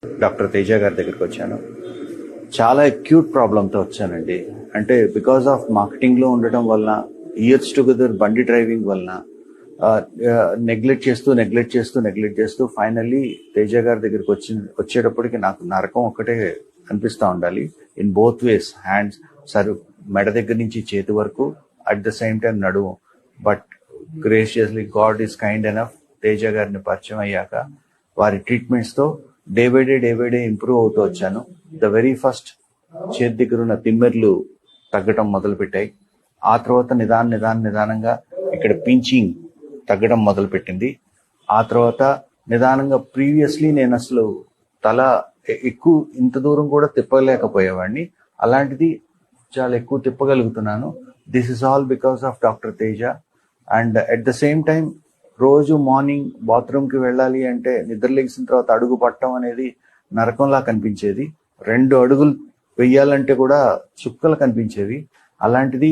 Doctor Teja గారి దగ్గరికి వచ్చాను. చాలా అక్యూట్ ప్రాబ్లంతో వచ్చానండి. అంటే బికాస్ ఆఫ్ మార్కెటింగ్ లో ఉండటం వలన, ఇయర్స్ టుగెదర్ బండి డ్రైవింగ్ వలన నెగ్లెక్ట్ చేస్తూ ఫైనల్లీ తేజ గారి దగ్గరికి వచ్చేటప్పటికి నాకు నరకం ఒకటే అనిపిస్తా ఉండాలి. ఇన్ బోత్ వేస్, హ్యాండ్స్, మెడ దగ్గర నుంచి చేతి వరకు, అట్ ద సేమ్ టైం నడుము. But graciously God is kind enough. Teja గారిని పరిచయం అయ్యాక వారి ట్రీట్మెంట్స్ తో డే బై డే ఇంప్రూవ్ అవుతూ వచ్చాను. ద వెరీ ఫస్ట్ చేతి దగ్గర ఉన్న తిమ్మెర్లు తగ్గటం మొదలు పెట్టాయి. ఆ తర్వాత నిదానంగా ఇక్కడ పించింగ్ తగ్గడం మొదలు పెట్టింది. ఆ తర్వాత నిదానంగా ప్రీవియస్లీ నేను అసలు తల ఎక్కువ ఇంత దూరం కూడా తిప్పలేకపోయేవాడిని, అలాంటిది చాలా ఎక్కువ తిప్పగలుగుతున్నాను. This is all because of doctor Teja. And at the same time రోజు మార్నింగ్ బాత్రూమ్కి వెళ్ళాలి అంటే నిద్ర లేచిన తర్వాత అడుగు పట్టడం అనేది నరకంలా కనిపించేది. 2 అడుగులు వెయ్యాలంటే కూడా చుక్కలు కనిపించేవి. అలాంటిది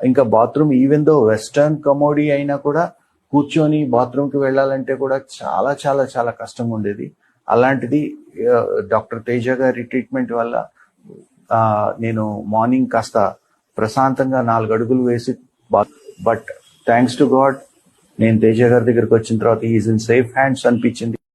ఇంకా బాత్రూమ్ ఈవెన్ దో వెస్టర్న్ కమోడీ అయినా కూడా కూర్చొని బాత్రూమ్కి వెళ్ళాలంటే కూడా చాలా చాలా చాలా కష్టంగా ఉండేది. అలాంటిది డాక్టర్ తేజ గారి ట్రీట్మెంట్ వల్ల నేను మార్నింగ్ కాస్త ప్రశాంతంగా 4 అడుగులు వేసి, బట్ థ్యాంక్స్ టు గాడ్ నేను తేజ గారి దగ్గరికి వచ్చిన తర్వాత ఈజ్ ఇన్ సేఫ్ హ్యాండ్స్ అనిపించింది.